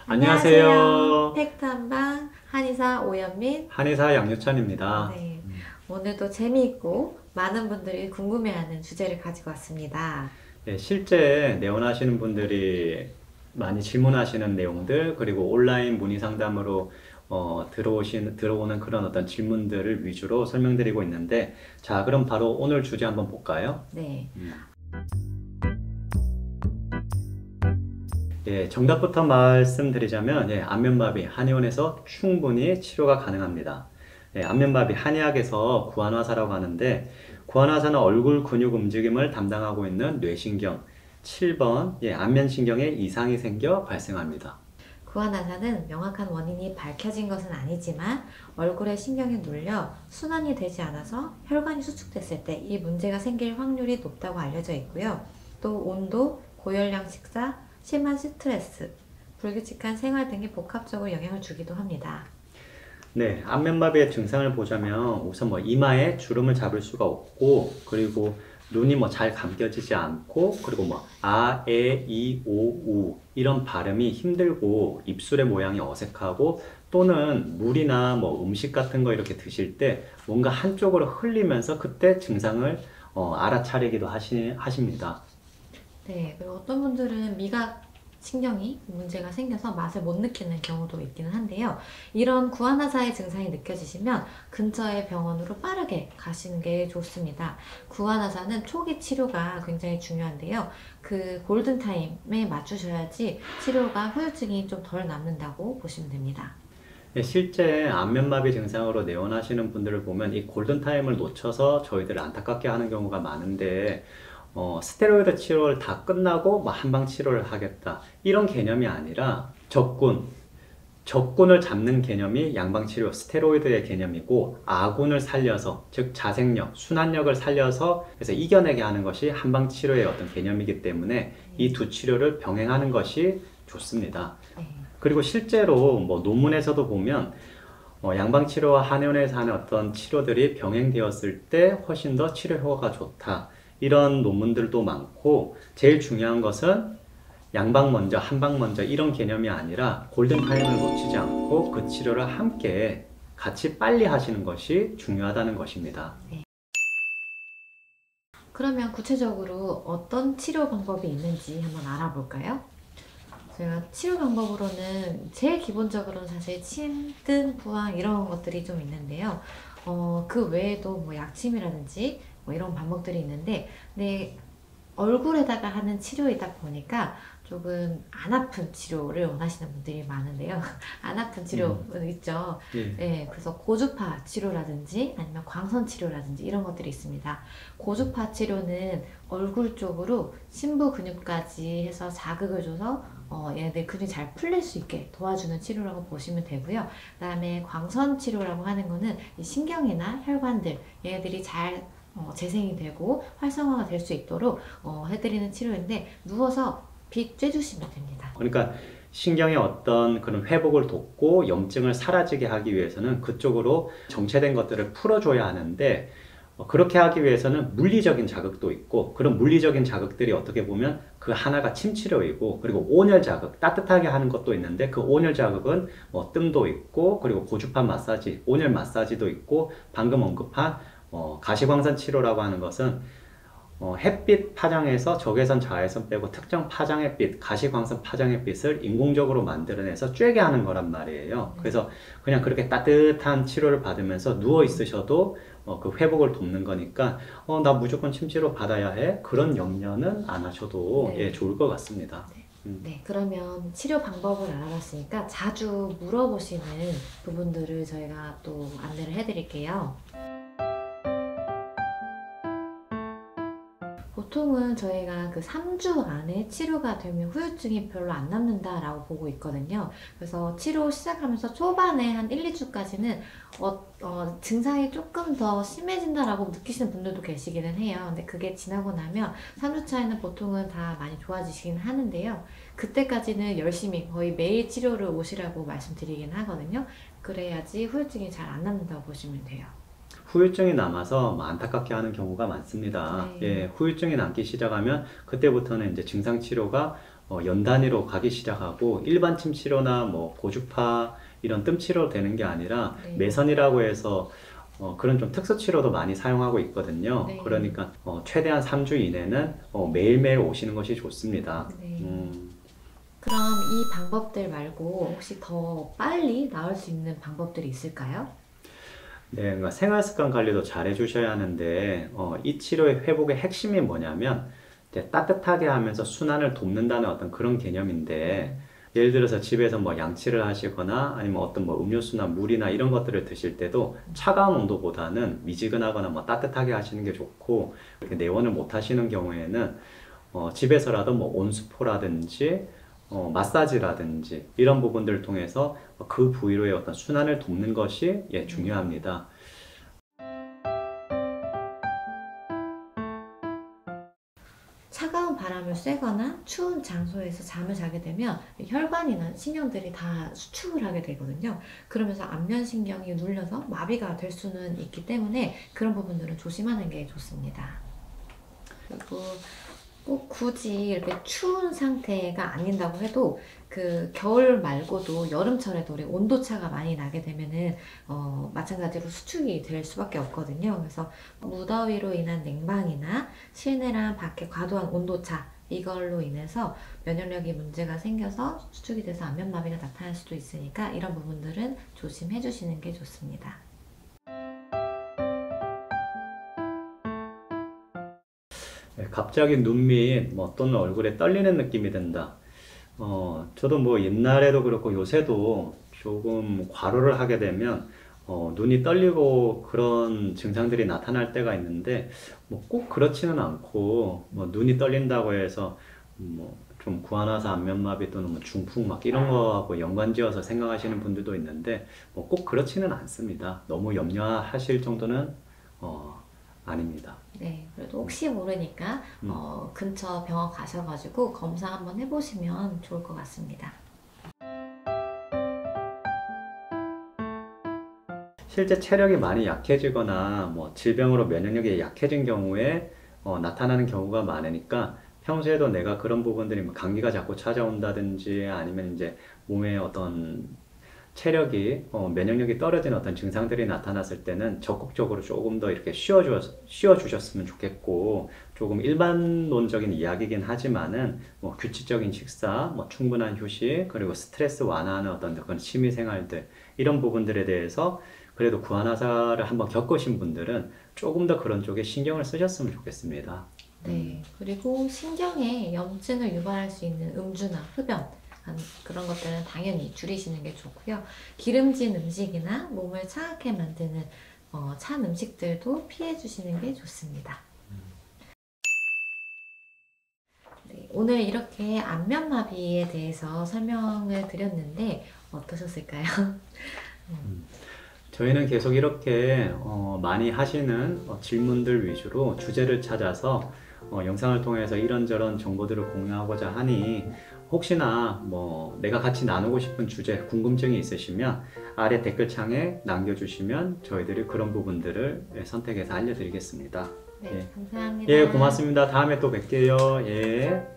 안녕하세요. 팩트한방 한의사 오연민. 한의사 양유찬입니다. 네, 오늘도 재미있고 많은 분들이 궁금해하는 주제를 가지고 왔습니다. 네, 실제 내원하시는 분들이 많이 질문하시는 내용들, 그리고 온라인 문의 상담으로 들어오는 그런 어떤 질문들을 위주로 설명드리고 있는데, 자, 그럼 바로 오늘 주제 한번 볼까요? 네, 예, 정답부터 말씀드리자면, 예, 안면마비 한의원에서 충분히 치료가 가능합니다. 예, 안면마비 한의학에서 구안화사라고 하는데, 구안화사는 얼굴 근육 움직임을 담당하고 있는 뇌신경 7번, 예, 안면신경에 이상이 생겨 발생합니다. 구안화사는 명확한 원인이 밝혀진 것은 아니지만 얼굴에 신경이 눌려 순환이 되지 않아서 혈관이 수축됐을 때 이 문제가 생길 확률이 높다고 알려져 있고요. 또 온도, 고열량 식사, 심한 스트레스, 불규칙한 생활 등이 복합적으로 영향을 주기도 합니다. 네, 안면마비의 증상을 보자면 우선 이마에 주름을 잡을 수가 없고, 그리고 눈이 잘 감겨지지 않고, 그리고 아, 에, 이, 오, 우 이런 발음이 힘들고 입술의 모양이 어색하고, 또는 물이나 음식 같은 거 이렇게 드실 때 뭔가 한쪽으로 흘리면서 그때 증상을 알아차리기도 하십니다. 네, 그리고 어떤 분들은 미각 신경이 문제가 생겨서 맛을 못 느끼는 경우도 있기는 한데요. 이런 구안화사의 증상이 느껴지시면 근처의 병원으로 빠르게 가시는 게 좋습니다. 구안화사는 초기 치료가 굉장히 중요한데요. 그 골든타임에 맞추셔야지 치료가 후유증이 좀 덜 남는다고 보시면 됩니다. 네, 실제 안면마비 증상으로 내원하시는 분들을 보면 이 골든타임을 놓쳐서 저희들을 안타깝게 하는 경우가 많은데, 스테로이드 치료를 다 끝나고 한방 치료를 하겠다 이런 개념이 아니라 적군을 잡는 개념이 양방치료 스테로이드의 개념이고, 아군을 살려서, 즉 자생력, 순환력을 살려서 그래서 이겨내게 하는 것이 한방치료의 어떤 개념이기 때문에 이 두 치료를 병행하는 것이 좋습니다. 네. 그리고 실제로 논문에서도 보면 양방치료와 한의원에서 하는 어떤 치료들이 병행되었을 때 훨씬 더 치료 효과가 좋다, 이런 논문들도 많고, 제일 중요한 것은 양방 먼저 한방 먼저 이런 개념이 아니라 골든타임을 놓치지 않고 그 치료를 함께 같이 빨리 하시는 것이 중요하다는 것입니다. 네. 그러면 구체적으로 어떤 치료 방법이 있는지 한번 알아볼까요? 제가 치료 방법으로는 제일 기본적으로는 사실 침등, 부항 이런 것들이 좀 있는데요. 그 외에도 약침이라든지 이런 방법들이 있는데, 네, 얼굴에다가 하는 치료이다 보니까 조금 안 아픈 치료를 원하시는 분들이 많은데요. 안 아픈 치료 있죠. 예. 네, 그래서 고주파 치료라든지 아니면 광선 치료라든지 이런 것들이 있습니다. 고주파 치료는 얼굴 쪽으로 심부 근육까지 해서 자극을 줘서 얘네들 근육이 잘 풀릴 수 있게 도와주는 치료라고 보시면 되고요. 그 다음에 광선 치료라고 하는 거는 이 신경이나 혈관들 얘네들이 잘 재생이 되고 활성화가 될 수 있도록 해드리는 치료인데, 누워서 빗 쬐주시면 됩니다. 그러니까 신경의 어떤 그런 회복을 돕고 염증을 사라지게 하기 위해서는 그쪽으로 정체된 것들을 풀어줘야 하는데, 그렇게 하기 위해서는 물리적인 자극도 있고, 그런 물리적인 자극들이 어떻게 보면 그 하나가 침치료이고, 그리고 온열 자극, 따뜻하게 하는 것도 있는데, 그 온열 자극은 뜸도 있고, 그리고 고주파 마사지, 온열 마사지도 있고, 방금 언급한 가시광선 치료라고 하는 것은 햇빛 파장에서 적외선 자외선 빼고 특정 파장의 빛, 가시광선 파장의 빛을 인공적으로 만들어내서 쬐게 하는 거란 말이에요. 그래서 그냥 그렇게 따뜻한 치료를 받으면서 누워 있으셔도 그 회복을 돕는 거니까 나 무조건 침치료 받아야 해, 그런 염려는 안 하셔도 네. 예, 좋을 것 같습니다. 네, 그러면 치료 방법을 알아봤으니까 자주 물어보시는 부분들을 저희가 또 안내를 해드릴게요. 보통은 저희가 그 3주 안에 치료가 되면 후유증이 별로 안 남는다라고 보고 있거든요. 그래서 치료 시작하면서 초반에 한 1, 2주까지는 증상이 조금 더 심해진다라고 느끼시는 분들도 계시기는 해요. 근데 그게 지나고 나면 3주 차에는 보통은 다 많이 좋아지시긴 하는데요. 그때까지는 열심히 거의 매일 치료를 오시라고 말씀드리긴 하거든요. 그래야지 후유증이 잘 안 남는다고 보시면 돼요. 후유증이 남아서 안타깝게 하는 경우가 많습니다. 네. 예, 후유증이 남기 시작하면 그때부터는 이제 증상 치료가 연 단위로 가기 시작하고 일반 침 치료나 뭐 고주파 이런 뜸 치료 되는 게 아니라 네. 매선이라고 해서 그런 좀 특수 치료도 많이 사용하고 있거든요. 네. 그러니까 최대한 3주 이내는 매일매일 오시는 것이 좋습니다. 네. 그럼 이 방법들 말고 혹시 더 빨리 나을 수 있는 방법들이 있을까요? 네, 그러니까 생활 습관 관리도 잘 해주셔야 하는데 이 치료의 회복의 핵심이 뭐냐면 이제 따뜻하게 하면서 순환을 돕는다는 어떤 그런 개념인데 예를 들어서 집에서 뭐 양치를 하시거나 아니면 어떤 뭐 음료수나 물이나 이런 것들을 드실 때도 차가운 온도보다는 미지근하거나 뭐 따뜻하게 하시는 게 좋고 이렇게 내원을 못 하시는 경우에는 집에서라도 뭐 온수포라든지 마사지라든지 이런 부분들을 통해서 그 부위로의 어떤 순환을 돕는 것이 중요합니다. 차가운 바람을 쐬거나 추운 장소에서 잠을 자게 되면 혈관이나 신경들이 다 수축을 하게 되거든요. 그러면서 안면신경이 눌려서 마비가 될 수는 있기 때문에 그런 부분들은 조심하는 게 좋습니다. 그리고 꼭 굳이 이렇게 추운 상태가 아닌다고 해도 그 겨울 말고도 여름철에도 우리 온도차가 많이 나게 되면은 마찬가지로 수축이 될 수밖에 없거든요. 그래서 무더위로 인한 냉방이나 실내랑 밖에 과도한 온도차 이걸로 인해서 면역력이 문제가 생겨서 수축이 돼서 안면마비가 나타날 수도 있으니까 이런 부분들은 조심해 주시는 게 좋습니다. 갑자기 눈 밑 또는 얼굴에 떨리는 느낌이 든다. 저도 뭐 옛날에도 그렇고 요새도 조금 과로를 하게 되면 눈이 떨리고 그런 증상들이 나타날 때가 있는데 뭐 꼭 그렇지는 않고 뭐 눈이 떨린다고 해서 뭐 좀 구안화사 안면마비 또는 뭐 중풍 막 이런 거하고 연관지어서 생각하시는 분들도 있는데 뭐 꼭 그렇지는 않습니다. 너무 염려하실 정도는 아닙니다. 네, 그래도 혹시 모르니까 근처 병원 가셔가지고 검사 한번 해보시면 좋을 것 같습니다. 실제 체력이 많이 약해지거나 뭐 질병으로 면역력이 약해진 경우에 나타나는 경우가 많으니까 평소에도 내가 그런 부분들이 뭐 감기가 자꾸 찾아온다든지 아니면 이제 몸에 어떤 체력이 면역력이 떨어지는 어떤 증상들이 나타났을 때는 적극적으로 조금 더 이렇게 쉬어주셨으면 좋겠고 조금 일반론적인 이야기긴 하지만은 뭐 규칙적인 식사, 뭐 충분한 휴식 그리고 스트레스 완화하는 어떤 그런 취미 생활들 이런 부분들에 대해서 그래도 구안화사를 한번 겪으신 분들은 조금 더 그런 쪽에 신경을 쓰셨으면 좋겠습니다. 네, 그리고 신경에 염증을 유발할 수 있는 음주나 흡연 그런 것들은 당연히 줄이시는 게 좋고요. 기름진 음식이나 몸을 차갑게 만드는 찬 음식들도 피해 주시는 게 좋습니다. 네, 오늘 이렇게 안면마비에 대해서 설명을 드렸는데 어떠셨을까요? 저희는 계속 이렇게 많이 하시는 질문들 위주로 주제를 찾아서 영상을 통해서 이런저런 정보들을 공유하고자 하니 혹시나 뭐 내가 같이 나누고 싶은 주제, 궁금증이 있으시면 아래 댓글창에 남겨주시면 저희들이 그런 부분들을 선택해서 알려드리겠습니다. 네, 예. 감사합니다. 예, 고맙습니다. 다음에 또 뵐게요. 예.